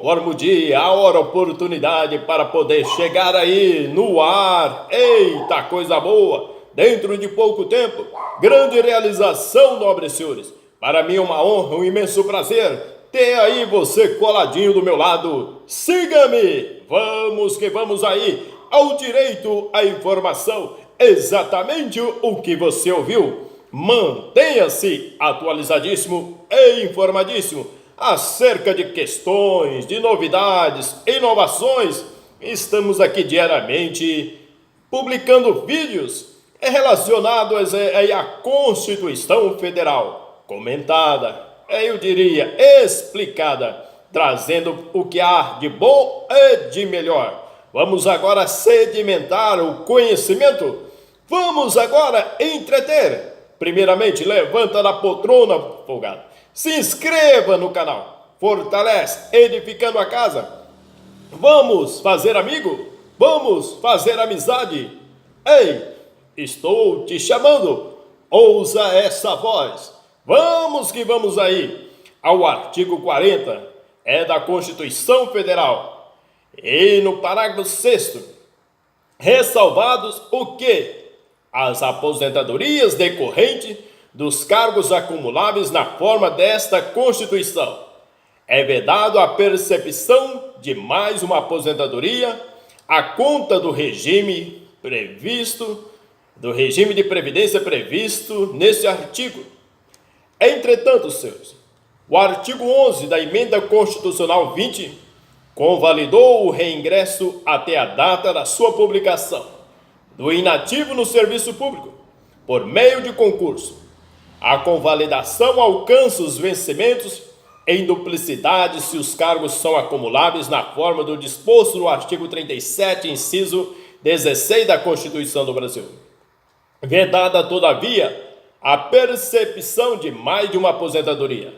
conforme o dia, a hora, a oportunidade para poder chegar aí no ar. Eita, coisa boa! Dentro de pouco tempo, grande realização, nobres senhores. Para mim é uma honra, um imenso prazer ter aí você coladinho do meu lado. Siga-me! Vamos que vamos aí ao direito à informação. Exatamente o que você ouviu. Mantenha-se atualizadíssimo e informadíssimo acerca de questões, de novidades, inovações. Estamos aqui diariamente publicando vídeos relacionados à Constituição Federal, comentada, eu diria explicada, trazendo o que há de bom e de melhor. Vamos agora sedimentar o conhecimento. Vamos agora entreter. Primeiramente, levanta da poltrona, folgado. Se inscreva no canal. Fortalece, edificando a casa. Vamos fazer amigo? Vamos fazer amizade? Ei, estou te chamando. Ouça essa voz. Vamos que vamos aí ao artigo 40 da Constituição Federal. E no parágrafo 6º, ressalvados o que? As aposentadorias decorrentes dos cargos acumuláveis na forma desta Constituição. É vedado a percepção de mais uma aposentadoria à conta do regime de previdência previsto nesse artigo. Entretanto, senhores, o artigo 11 da Emenda Constitucional 20 convalidou o reingresso até a data da sua publicação do inativo no serviço público por meio de concurso. A convalidação alcança os vencimentos em duplicidade se os cargos são acumuláveis na forma do disposto no artigo 37, inciso 16 da Constituição do Brasil. Vedada, todavia, a percepção de mais de uma aposentadoria.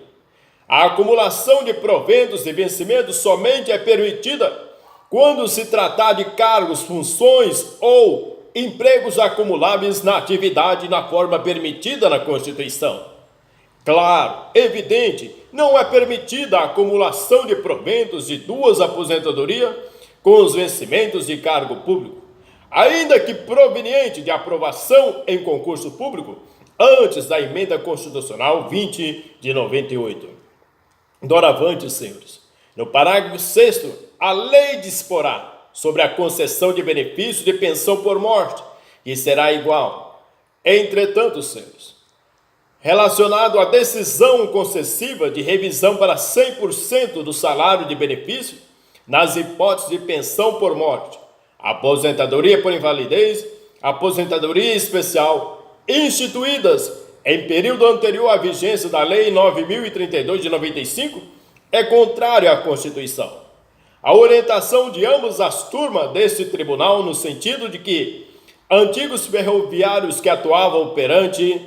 A acumulação de proventos e vencimentos somente é permitida quando se tratar de cargos, funções ou empregos acumuláveis na atividade na forma permitida na Constituição. Claro, evidente, não é permitida a acumulação de proventos de duas aposentadorias com os vencimentos de cargo público, ainda que proveniente de aprovação em concurso público antes da Emenda Constitucional 20 de 98. Doravante, senhores, no parágrafo 6º, a lei disporá sobre a concessão de benefício de pensão por morte, que será igual. Entretanto, senhores, relacionado à decisão concessiva de revisão para 100% do salário de benefício, nas hipóteses de pensão por morte, aposentadoria por invalidez, aposentadoria especial, instituídas em período anterior à vigência da Lei 9.032 de 95, é contrário à Constituição. A orientação de ambas as turmas deste tribunal no sentido de que antigos ferroviários que atuavam perante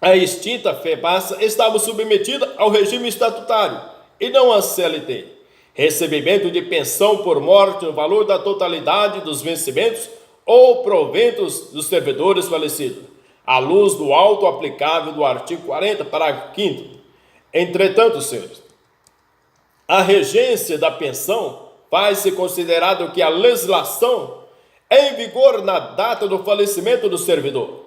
a extinta FEBASA estavam submetidos ao regime estatutário e não à CLT. Recebimento de pensão por morte no valor da totalidade dos vencimentos ou proventos dos servidores falecidos, à luz do auto aplicável do artigo 40, parágrafo 5º. Entretanto, senhores, a regência da pensão faz-se considerado que a legislação é em vigor na data do falecimento do servidor,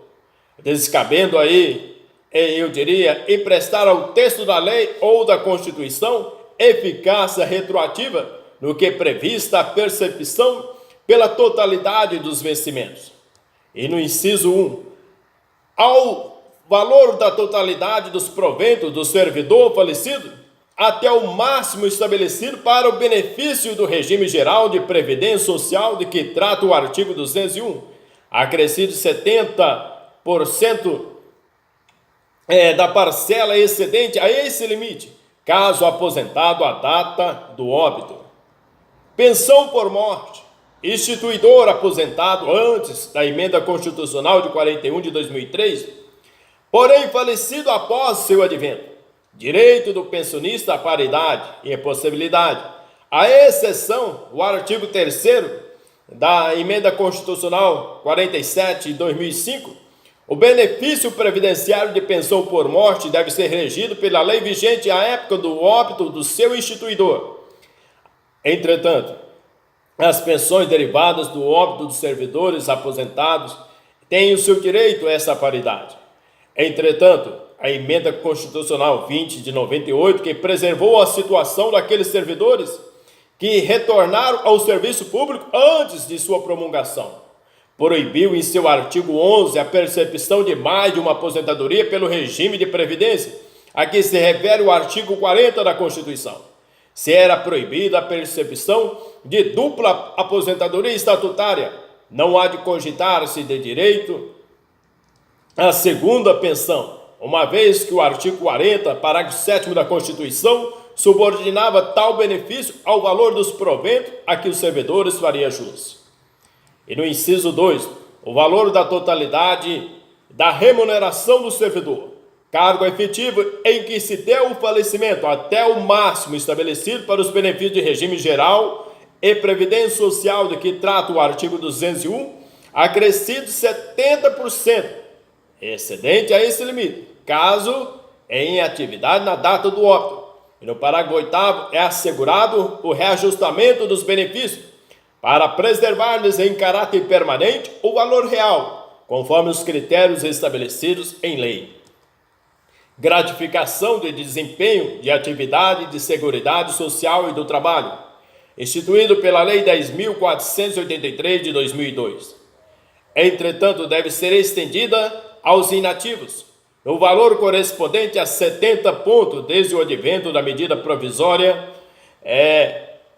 descabendo aí, eu diria, emprestar ao texto da lei ou da Constituição eficácia retroativa no que é prevista a percepção pela totalidade dos vencimentos. E no inciso 1, ao valor da totalidade dos proventos do servidor falecido, até o máximo estabelecido para o benefício do regime geral de previdência social de que trata o artigo 201, acrescido 70% da parcela excedente a esse limite, caso aposentado à data do óbito. Pensão por morte. Instituidor aposentado antes da Emenda Constitucional de 41 de 2003, porém falecido após seu advento. Direito do pensionista à paridade e a possibilidade. A exceção, o artigo 3º da Emenda Constitucional 47 de 2005, o benefício previdenciário de pensão por morte deve ser regido pela lei vigente à época do óbito do seu instituidor. Entretanto, as pensões derivadas do óbito dos servidores aposentados têm o seu direito a essa paridade. Entretanto, a emenda constitucional 20 de 98, que preservou a situação daqueles servidores que retornaram ao serviço público antes de sua promulgação, proibiu em seu artigo 11 a percepção de mais de uma aposentadoria pelo regime de previdência, a que se refere o artigo 40 da Constituição. Se era proibida a percepção de dupla aposentadoria estatutária, não há de cogitar-se de direito à segunda pensão, uma vez que o artigo 40, parágrafo 7º da Constituição, subordinava tal benefício ao valor dos proventos a que os servidores fariam jus. E no inciso 2, o valor da totalidade da remuneração do servidor, cargo efetivo em que se deu o falecimento até o máximo estabelecido para os benefícios de regime geral e previdência social de que trata o artigo 201, acrescido 70%, excedente a esse limite, caso em atividade na data do óbito. E no parágrafo 8º é assegurado o reajustamento dos benefícios para preservar-lhes em caráter permanente o valor real, conforme os critérios estabelecidos em lei. Gratificação de desempenho de atividade de Seguridade Social e do Trabalho, instituído pela Lei 10.483 de 2002. Entretanto, deve ser estendida aos inativos, no valor correspondente a 70 pontos desde o advento da medida provisória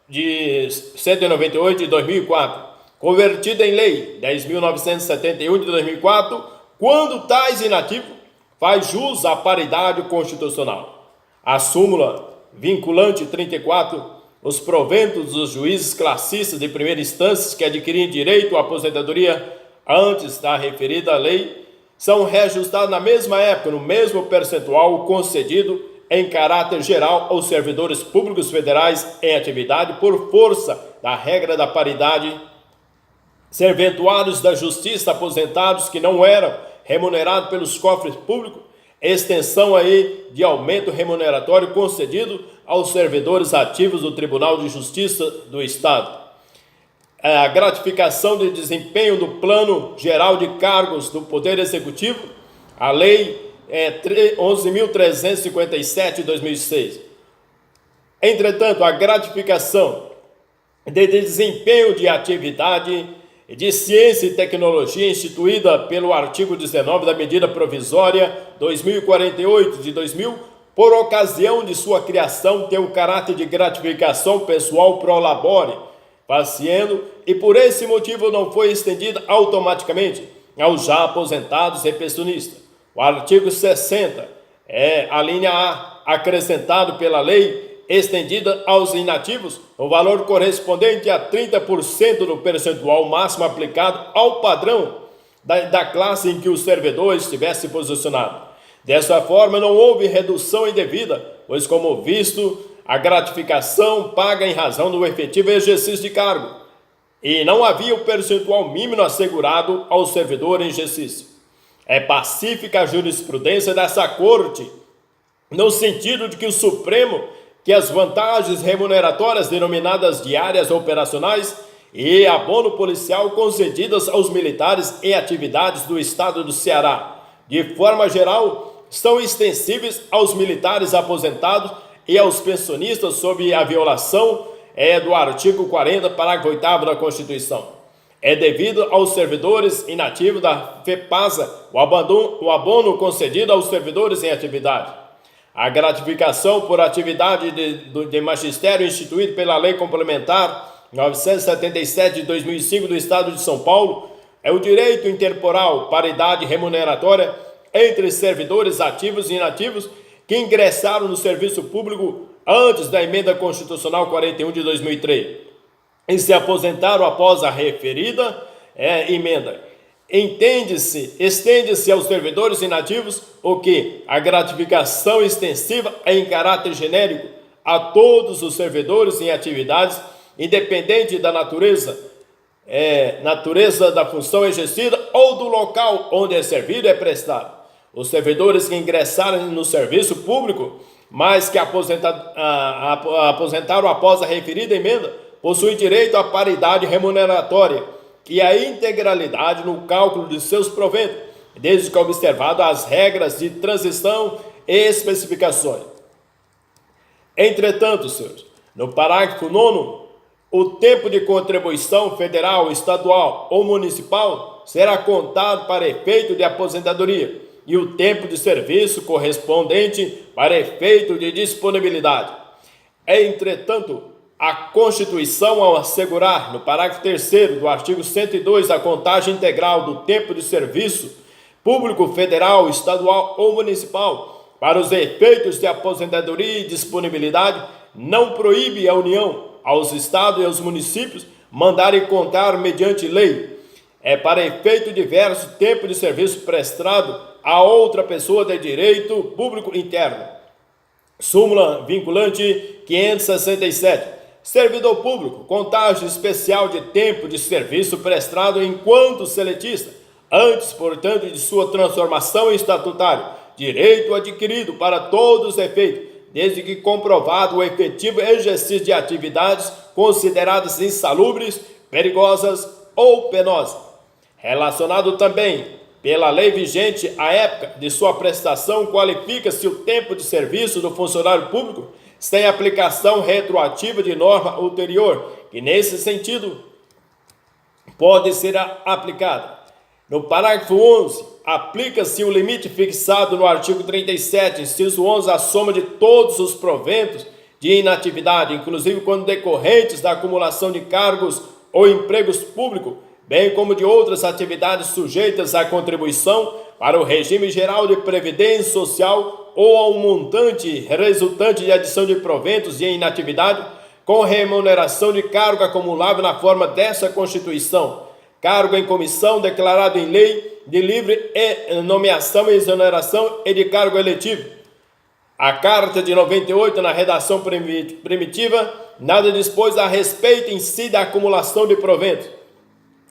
de 198 de 2004, convertida em Lei 10.971 de 2004, quando tais inativos faz jus à paridade constitucional. A súmula vinculante 34, os proventos dos juízes classistas de primeira instância que adquirem direito à aposentadoria antes da referida lei, são reajustados na mesma época, no mesmo percentual concedido em caráter geral aos servidores públicos federais em atividade por força da regra da paridade, serventuários da justiça aposentados que não eram remunerados pelos cofres públicos, extensão aí de aumento remuneratório concedido aos servidores ativos do Tribunal de Justiça do Estado. A gratificação de desempenho do Plano Geral de Cargos do Poder Executivo, a Lei 11.357 de 2006. Entretanto, a gratificação de desempenho de atividade de ciência e tecnologia instituída pelo artigo 19 da medida provisória 2048 de 2000, por ocasião de sua criação, tem o caráter de gratificação pessoal pro labore, passeando, e por esse motivo não foi estendida automaticamente aos já aposentados e pensionistas. O artigo 60 a linha A, acrescentado pela lei, estendida aos inativos, o valor correspondente a 30% do percentual máximo aplicado ao padrão da classe em que o servidor estivesse posicionado. Dessa forma, não houve redução indevida, pois, como visto, a gratificação paga em razão do efetivo exercício de cargo, e não havia o percentual mínimo assegurado ao servidor em exercício. É pacífica a jurisprudência dessa Corte, no sentido de que o Supremo, que as vantagens remuneratórias denominadas diárias operacionais e abono policial concedidas aos militares em atividades do Estado do Ceará, de forma geral, são extensíveis aos militares aposentados e aos pensionistas sob a violação do artigo 40, parágrafo 8º da Constituição. É devido aos servidores inativos da FEPASA o abono concedido aos servidores em atividade. A gratificação por atividade de magistério instituído pela Lei Complementar 977 de 2005 do Estado de São Paulo é o direito interporal, paridade remuneratória entre servidores ativos e inativos que ingressaram no serviço público antes da Emenda Constitucional 41 de 2003 e se aposentaram após a referida emenda. Estende-se aos servidores inativos o que a gratificação extensiva é em caráter genérico a todos os servidores em atividades, independente da natureza da função exercida ou do local onde é servido é prestado. Os servidores que ingressarem no serviço público mas que aposentaram após a referida emenda, possuem direito à paridade remuneratória e à integralidade no cálculo de seus proventos, desde que observado as regras de transição e especificações. Entretanto, senhores, no parágrafo 9º, o tempo de contribuição federal, estadual ou municipal será contado para efeito de aposentadoria e o tempo de serviço correspondente para efeito de disponibilidade. Entretanto, a Constituição, ao assegurar, no parágrafo 3º do artigo 102, a contagem integral do tempo de serviço público federal, estadual ou municipal para os efeitos de aposentadoria e disponibilidade, não proíbe a União, aos estados e aos municípios mandarem contar mediante lei, para efeito diverso, tempo de serviço prestado a outra pessoa de direito público interno. Súmula vinculante 567. Servidor público, contagem especial de tempo de serviço prestado enquanto seletista, antes, portanto, de sua transformação em estatutário, direito adquirido para todos os efeitos, desde que comprovado o efetivo exercício de atividades consideradas insalubres, perigosas ou penosas. Relacionado também pela lei vigente à época de sua prestação, qualifica-se o tempo de serviço do funcionário público sem aplicação retroativa de norma ulterior, que nesse sentido pode ser aplicada. No parágrafo 11, aplica-se o limite fixado no artigo 37, inciso 11, a soma de todos os proventos de inatividade, inclusive quando decorrentes da acumulação de cargos ou empregos públicos, bem como de outras atividades sujeitas à contribuição para o regime geral de previdência social ou ao montante resultante de adição de proventos de inatividade com remuneração de cargo acumulável na forma dessa Constituição, cargo em comissão declarado em lei de livre nomeação e exoneração e de cargo eletivo. A Carta de 98, na redação primitiva, nada dispôs a respeito em si da acumulação de proventos.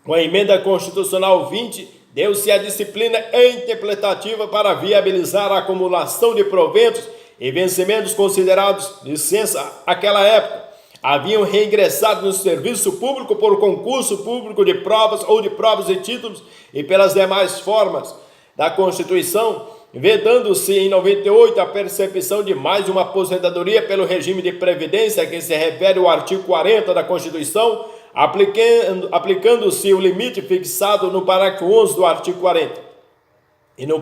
Com a emenda constitucional 20, deu-se a disciplina interpretativa para viabilizar a acumulação de proventos e vencimentos considerados licença àquela época. Haviam reingressado no serviço público por concurso público de provas ou de provas e títulos e pelas demais formas da Constituição, vedando-se em 98 a percepção de mais uma aposentadoria pelo regime de previdência a que se refere o artigo 40 da Constituição, aplicando-se o limite fixado no parágrafo 11 do artigo 40. E no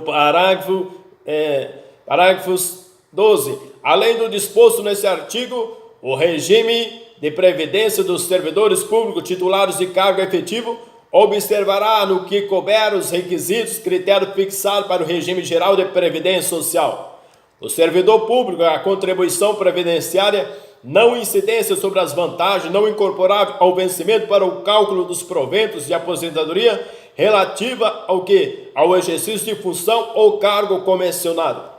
parágrafos 12, além do disposto nesse artigo, o regime de previdência dos servidores públicos titulares de cargo efetivo observará no que couber os requisitos, critérios fixados para o regime geral de previdência social. O servidor público, a contribuição previdenciária, não incidência sobre as vantagens não incorporáveis ao vencimento para o cálculo dos proventos de aposentadoria relativa ao que? Ao exercício de função ou cargo convencionado.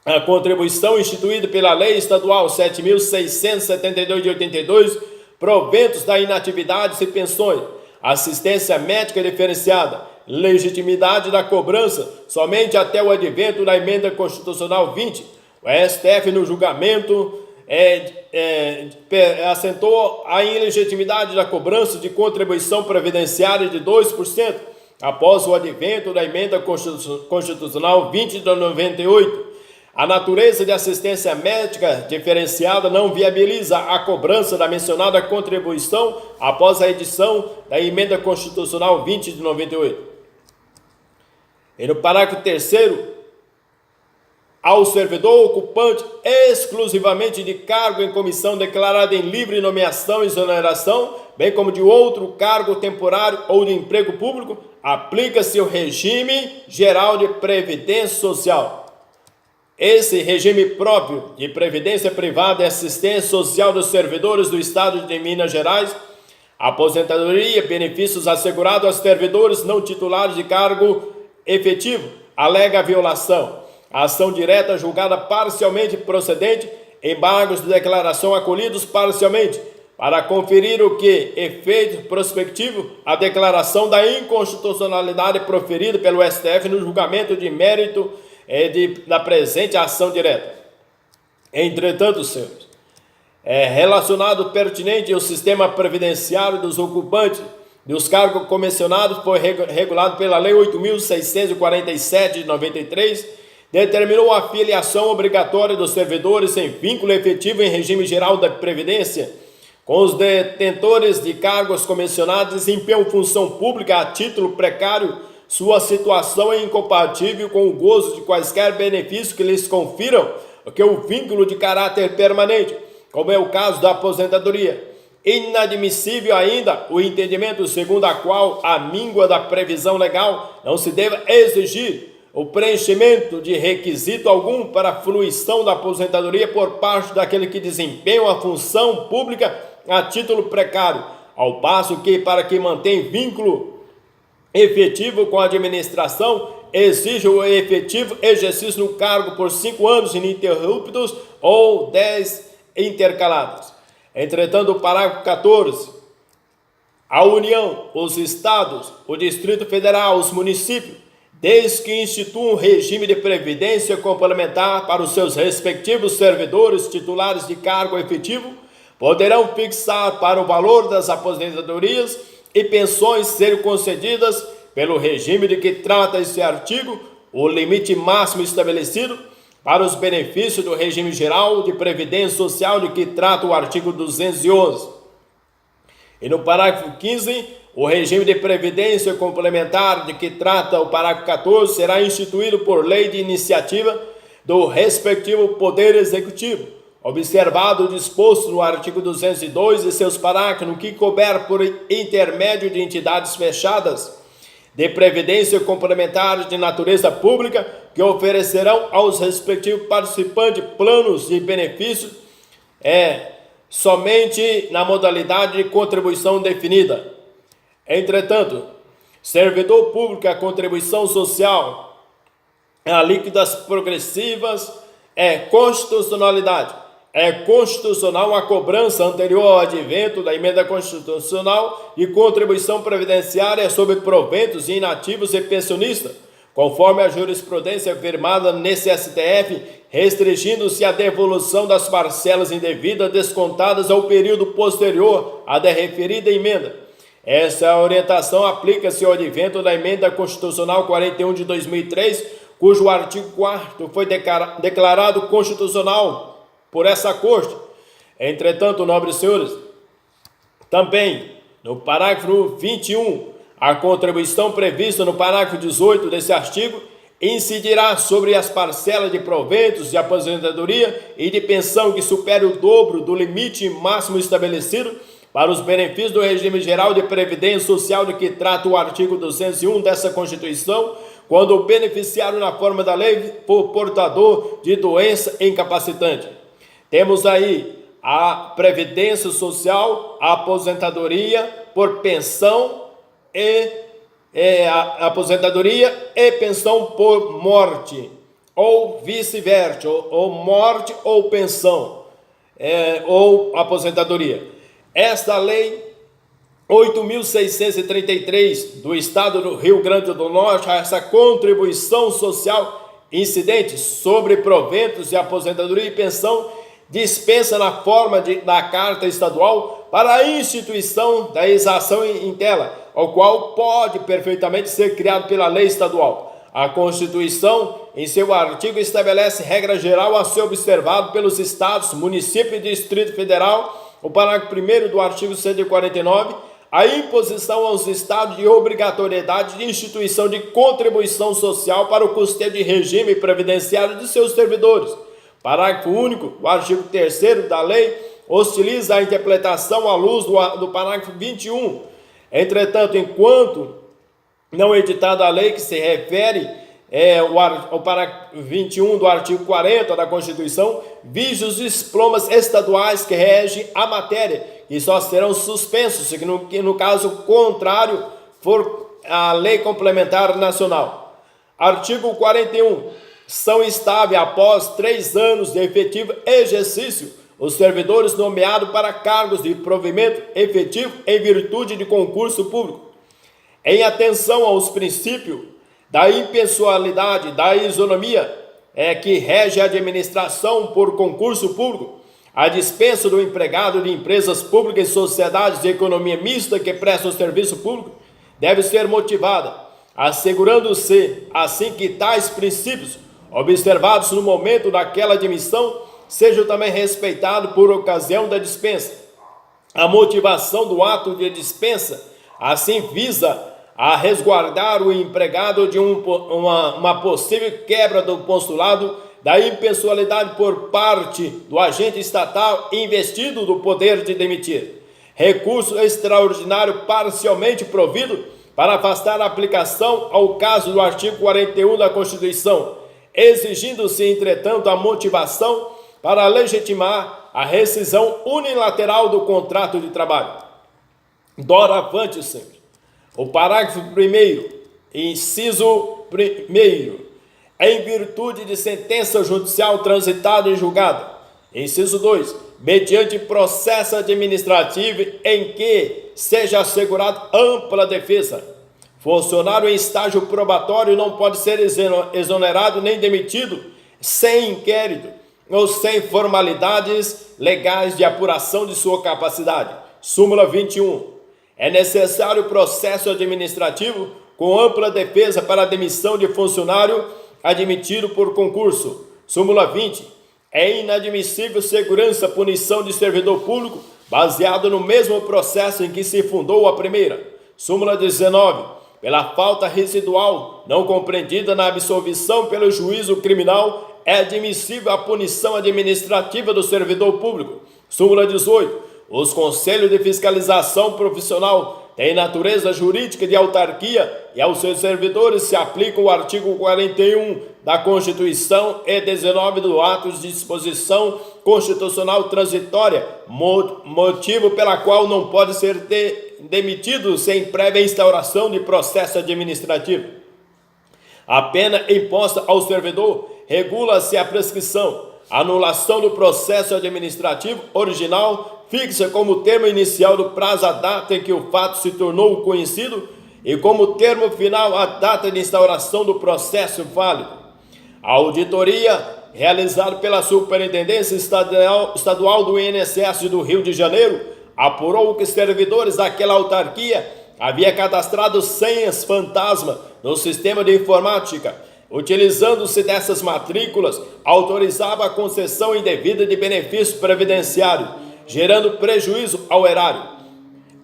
A contribuição instituída pela Lei Estadual 7.672 de 82, proventos da inatividade e pensões, assistência médica diferenciada, legitimidade da cobrança somente até o advento da emenda constitucional 20. O STF, no julgamento, assentou a ilegitimidade da cobrança de contribuição previdenciária de 2% após o advento da emenda constitucional 20 de 98. A natureza de assistência médica diferenciada não viabiliza a cobrança da mencionada contribuição após a edição da emenda constitucional 20 de 98. E no parágrafo 3º, ao servidor ocupante exclusivamente de cargo em comissão declarada em livre nomeação e exoneração, bem como de outro cargo temporário ou de emprego público, aplica-se o regime geral de previdência social. Esse regime próprio de previdência privada e assistência social dos servidores do Estado de Minas Gerais, aposentadoria e benefícios assegurados aos servidores não titulares de cargo efetivo, alega a violação. A ação direta julgada parcialmente procedente, embargos de declaração acolhidos parcialmente, para conferir o que? Efeito prospectivo, a declaração da inconstitucionalidade proferida pelo STF no julgamento de mérito da presente ação direta. Entretanto, senhores, relacionado pertinente ao sistema previdenciário dos ocupantes dos cargos comissionados foi regulado pela Lei 8.647 de 93, determinou a filiação obrigatória dos servidores sem vínculo efetivo em regime geral da Previdência com os detentores de cargos comissionados desempenham função pública a título precário. Sua situação é incompatível com o gozo de quaisquer benefícios que lhes confiram que o vínculo de caráter permanente, como é o caso da aposentadoria. Inadmissível ainda o entendimento segundo a qual a míngua da previsão legal não se deva exigir o preenchimento de requisito algum para a fruição da aposentadoria por parte daquele que desempenha a função pública a título precário, ao passo que, para que mantém vínculo efetivo com a administração, exige o efetivo exercício no cargo por 5 anos ininterruptos ou 10 intercalados. Entretanto, o parágrafo 14, a União, os Estados, o Distrito Federal, os municípios, desde que instituam um regime de previdência complementar para os seus respectivos servidores titulares de cargo efetivo, poderão fixar para o valor das aposentadorias e pensões serem concedidas pelo regime de que trata esse artigo o limite máximo estabelecido para os benefícios do regime geral de previdência social de que trata o artigo 211. E no parágrafo 15, o regime de previdência complementar de que trata o parágrafo 14 será instituído por lei de iniciativa do respectivo Poder Executivo, observado o disposto no artigo 202 e seus parágrafos, no que couber por intermédio de entidades fechadas de previdência complementar de natureza pública, que oferecerão aos respectivos participantes planos de benefícios somente na modalidade de contribuição definida. Entretanto, servidor público, a contribuição social, alíquotas progressivas, constitucionalidade. É constitucional a cobrança anterior ao advento da emenda constitucional de contribuição previdenciária sobre proventos inativos e pensionistas, conforme a jurisprudência firmada nesse STF, restringindo-se a devolução das parcelas indevidas descontadas ao período posterior à da referida emenda. Essa orientação aplica-se ao advento da emenda constitucional 41 de 2003, cujo artigo 4º foi declarado constitucional por essa Corte. Entretanto, nobres senhores, também no parágrafo 21, a contribuição prevista no parágrafo 18 desse artigo incidirá sobre as parcelas de proventos de aposentadoria e de pensão que supere o dobro do limite máximo estabelecido para os benefícios do regime geral de previdência social de que trata o artigo 201 dessa Constituição, quando o beneficiário na forma da lei for portador de doença incapacitante. Temos aí a previdência social, a aposentadoria por pensão a aposentadoria e pensão por morte, ou vice-versa, ou morte ou pensão, ou aposentadoria. Esta lei 8.633 do Estado do Rio Grande do Norte, essa contribuição social incidente sobre proventos de aposentadoria e pensão, dispensa na forma da Carta Estadual para a instituição da exação em tela, ao qual pode perfeitamente ser criado pela lei estadual. A Constituição, em seu artigo, estabelece regra geral a ser observado pelos estados, municípios e Distrito Federal. O parágrafo 1º do artigo 149, a imposição aos estados de obrigatoriedade de instituição de contribuição social para o custeio de regime previdenciário de seus servidores. Parágrafo único do artigo 3º da lei hostiliza a interpretação à luz do parágrafo 21. Entretanto, enquanto não editada a lei que se refere o parágrafo 21 do artigo 40 da Constituição, vigem os diplomas estaduais que regem a matéria, que só serão suspensos se no caso contrário for a lei complementar nacional. Artigo 41. São estáveis após 3 anos de efetivo exercício os servidores nomeados para cargos de provimento efetivo em virtude de concurso público. Em atenção aos princípios da impessoalidade, da isonomia que rege a administração por concurso público, a dispensa do empregado de empresas públicas e sociedades de economia mista que prestam serviço público deve ser motivada, assegurando-se assim que tais princípios, observados no momento daquela admissão, sejam também respeitados por ocasião da dispensa. A motivação do ato de dispensa, assim, visa a resguardar o empregado de uma possível quebra do postulado da impessoalidade por parte do agente estatal investido do poder de demitir. Recurso extraordinário parcialmente provido para afastar a aplicação ao caso do artigo 41 da Constituição, exigindo-se, entretanto, a motivação para legitimar a rescisão unilateral do contrato de trabalho. Doravante, sempre. O parágrafo 1º, inciso 1º, em virtude de sentença judicial transitada e julgada. Inciso 2, mediante processo administrativo em que seja assegurada ampla defesa. Funcionário em estágio probatório não pode ser exonerado nem demitido sem inquérito ou sem formalidades legais de apuração de sua capacidade. Súmula 21. É necessário processo administrativo com ampla defesa para a demissão de funcionário admitido por concurso. Súmula 20. É inadmissível segurança punição de servidor público baseado no mesmo processo em que se fundou a primeira. Súmula 19. Pela falta residual não compreendida na absolvição pelo juízo criminal, é admissível a punição administrativa do servidor público. Súmula 18. Os conselhos de fiscalização profissional têm natureza jurídica de autarquia e aos seus servidores se aplica o artigo 41 da Constituição e 19 do ato de disposição constitucional transitória, motivo pela qual não pode ser demitido sem prévia instauração de processo administrativo. A pena imposta ao servidor regula-se a prescrição. A anulação do processo administrativo original fixa como termo inicial do prazo a data em que o fato se tornou conhecido e como termo final a data de instauração do processo válido. A auditoria realizada pela Superintendência Estadual do INSS do Rio de Janeiro apurou que servidores daquela autarquia havia cadastrado senhas fantasma no sistema de informática. Utilizando-se dessas matrículas, autorizava a concessão indevida de benefício previdenciário, gerando prejuízo ao erário.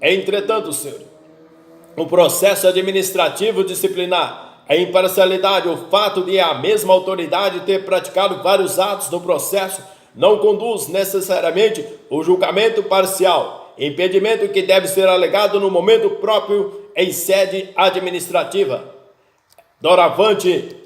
Entretanto, senhor, o processo administrativo disciplinar, a imparcialidade, o fato de a mesma autoridade ter praticado vários atos no processo, não conduz necessariamente o julgamento parcial, impedimento que deve ser alegado no momento próprio em sede administrativa. Doravante,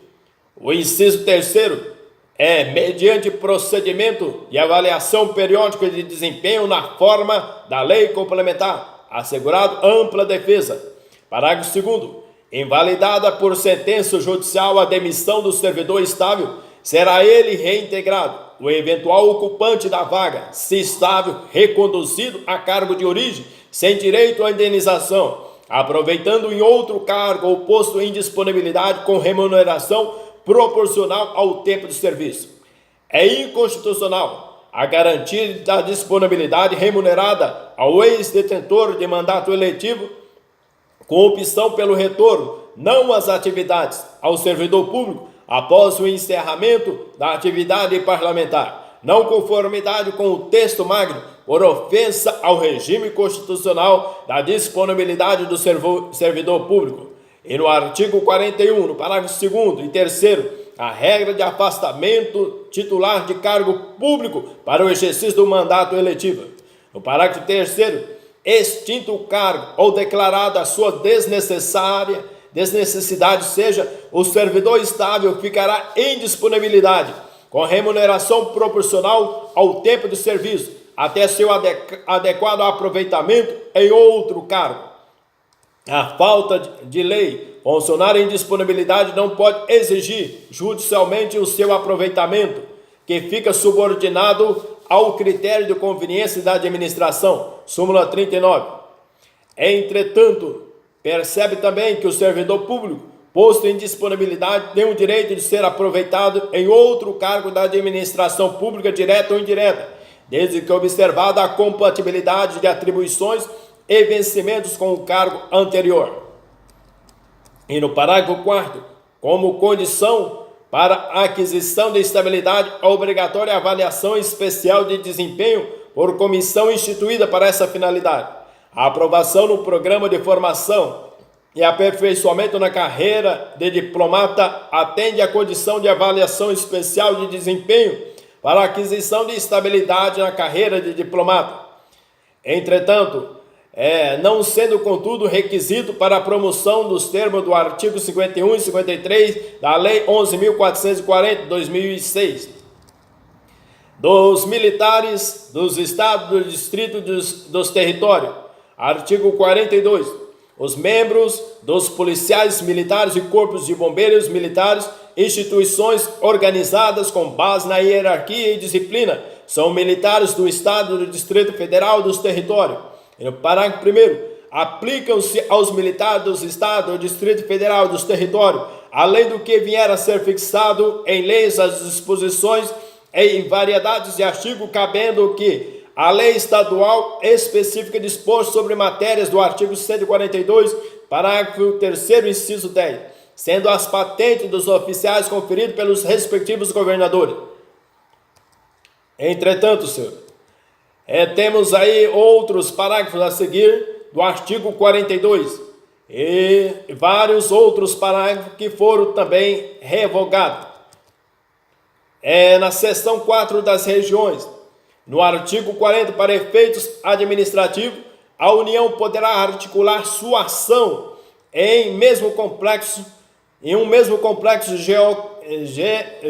o inciso 3º é mediante procedimento e avaliação periódica de desempenho na forma da lei complementar, assegurado ampla defesa. Parágrafo 2º. Invalidada por sentença judicial a demissão do servidor estável, será ele reintegrado. O eventual ocupante da vaga, se estável, reconduzido a cargo de origem, sem direito à indenização, aproveitando em outro cargo ou posto em disponibilidade com remuneração proporcional ao tempo de serviço. É inconstitucional a garantia da disponibilidade remunerada ao ex-detentor de mandato eletivo com opção pelo retorno, não às atividades, ao servidor público após o encerramento da atividade parlamentar, não conformidade com o texto magno, por ofensa ao regime constitucional da disponibilidade do servidor público. E no artigo 41, no parágrafo 2º e 3º, a regra de afastamento titular de cargo público para o exercício do mandato eletivo. No parágrafo 3º, extinto o cargo ou declarada a sua desnecessidade, seja, o servidor estável ficará em disponibilidade, com remuneração proporcional ao tempo de serviço, até seu adequado aproveitamento em outro cargo. A falta de lei, funcionário em disponibilidade não pode exigir judicialmente o seu aproveitamento, que fica subordinado ao critério de conveniência da administração. Súmula 39. Entretanto, percebe também que o servidor público, posto em disponibilidade, tem o direito de ser aproveitado em outro cargo da administração pública, direta ou indireta, desde que observada a compatibilidade de atribuições e vencimentos com o cargo anterior. E no parágrafo 4º, como condição para a aquisição de estabilidade, a obrigatória avaliação especial de desempenho por comissão instituída para essa finalidade. A aprovação no programa de formação e aperfeiçoamento na carreira de diplomata atende à condição de avaliação especial de desempenho para a aquisição de estabilidade na carreira de diplomata. Entretanto, não sendo, contudo, requisito para a promoção dos termos do artigo 51 e 53 da Lei 11.440, de 2006, dos militares dos estados, do distrito dos territórios. Artigo 42. Os membros dos policiais militares e corpos de bombeiros militares, instituições organizadas com base na hierarquia e disciplina, são militares do Estado, do Distrito Federal, dos territórios. E no parágrafo 1º, aplicam-se aos militares dos Estados, do Distrito Federal, dos territórios, além do que vier a ser fixado em leis as disposições em variedades de artigo, cabendo que a lei estadual específica dispor sobre matérias do artigo 142, parágrafo 3º, inciso 10, sendo as patentes dos oficiais conferidas pelos respectivos governadores. Entretanto, senhor, temos aí outros parágrafos a seguir do artigo 42 e vários outros parágrafos que foram também revogados. Na seção 4 das regiões, no artigo 40, para efeitos administrativos, a União poderá articular sua ação em um mesmo complexo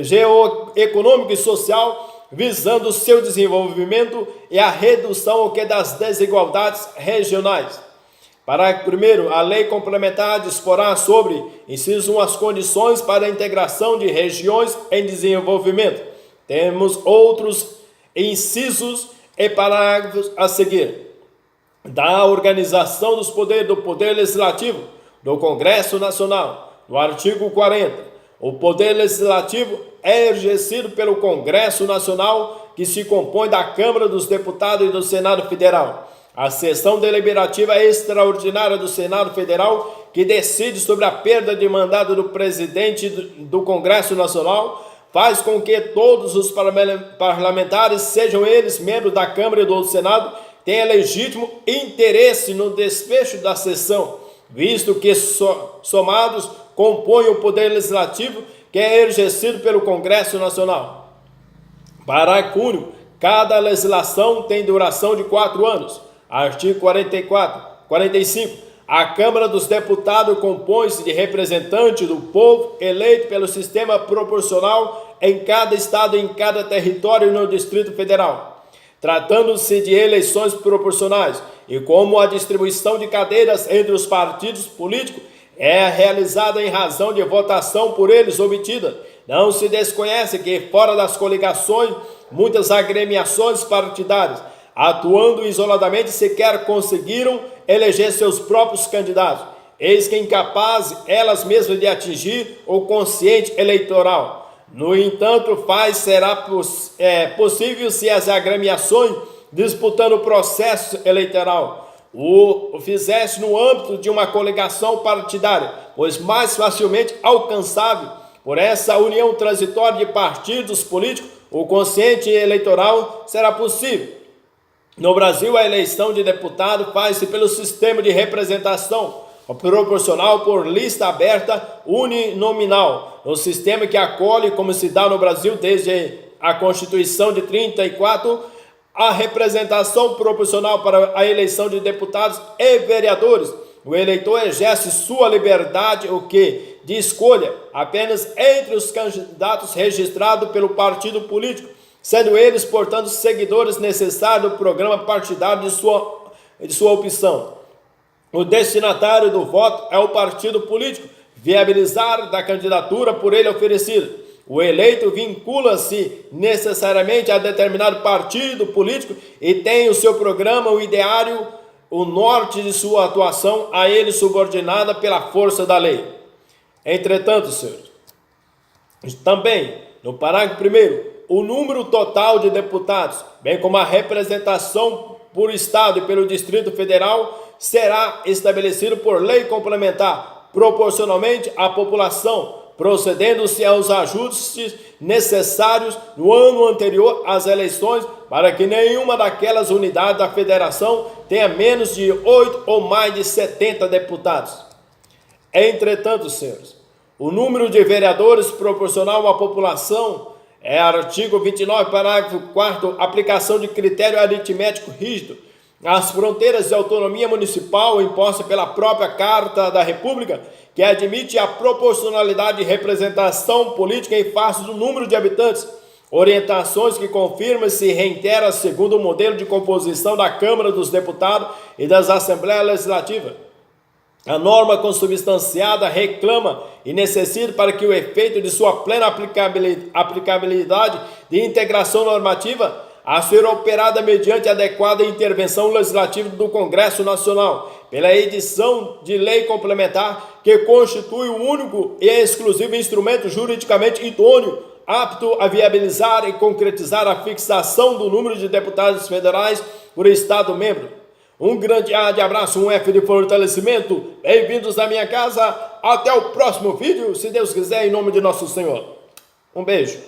geoeconômico e social, visando o seu desenvolvimento e a redução das desigualdades regionais. Parágrafo 1º, a lei complementar disporá sobre, inciso 1, as condições para a integração de regiões em desenvolvimento. Temos outros incisos e parágrafos a seguir. Da organização dos poderes do Poder Legislativo, do Congresso Nacional, no artigo 40, o Poder Legislativo é exercido pelo Congresso Nacional, que se compõe da Câmara dos Deputados e do Senado Federal. A sessão deliberativa extraordinária do Senado Federal, que decide sobre a perda de mandato do presidente do Congresso Nacional, faz com que todos os parlamentares, sejam eles membros da Câmara e do Senado, tenham legítimo interesse no desfecho da sessão, visto que somados compõem o Poder Legislativo, que é exercido pelo Congresso Nacional. Parágrafo único. Cada legislação tem duração de 4 anos. Artigo 45. A Câmara dos Deputados compõe-se de representantes do povo eleito pelo sistema proporcional em cada estado e em cada território no Distrito Federal. Tratando-se de eleições proporcionais e como a distribuição de cadeiras entre os partidos políticos é realizada em razão de votação por eles obtida, não se desconhece que, fora das coligações, muitas agremiações partidárias, atuando isoladamente, sequer conseguiram eleger seus próprios candidatos, eis que incapazes elas mesmas de atingir o quociente eleitoral. No entanto, será possível se as agremiações, disputando o processo eleitoral, o fizesse no âmbito de uma coligação partidária, pois mais facilmente alcançável por essa união transitória de partidos políticos, o quociente eleitoral será possível. No Brasil, a eleição de deputado faz-se pelo sistema de representação proporcional por lista aberta uninominal, no sistema que acolhe, como se dá no Brasil desde a Constituição de 34, a representação proporcional para a eleição de deputados e vereadores. O eleitor exerce sua liberdade, de escolha, apenas entre os candidatos registrados pelo partido político, sendo eles, portanto, seguidores necessários do programa partidário de sua opção. O destinatário do voto é o partido político, viabilizar da candidatura por ele oferecida. O eleito vincula-se necessariamente a determinado partido político e tem o seu programa, o ideário, o norte de sua atuação a ele subordinada pela força da lei. Entretanto, senhores, também, no parágrafo 1º, o número total de deputados, bem como a representação por Estado e pelo Distrito Federal, será estabelecido por lei complementar, proporcionalmente à população, procedendo-se aos ajustes necessários no ano anterior às eleições, para que nenhuma daquelas unidades da federação tenha menos de 8 ou mais de 70 deputados. Entretanto, senhores, o número de vereadores proporcional à população é artigo 29, parágrafo 4º, aplicação de critério aritmético rígido às fronteiras de autonomia municipal imposta pela própria Carta da República, que admite a proporcionalidade de representação política em face do número de habitantes, orientações que confirma e se reitera segundo o modelo de composição da Câmara dos Deputados e das Assembleias Legislativas. A norma consubstanciada reclama e necessita, para que o efeito de sua plena aplicabilidade de integração normativa a ser operada mediante adequada intervenção legislativa do Congresso Nacional, pela edição de lei complementar que constitui o único e exclusivo instrumento juridicamente idôneo, apto a viabilizar e concretizar a fixação do número de deputados federais por Estado-membro. Um grande abraço, um F de fortalecimento. Bem-vindos à minha casa. Até o próximo vídeo, se Deus quiser, em nome de nosso Senhor. Um beijo.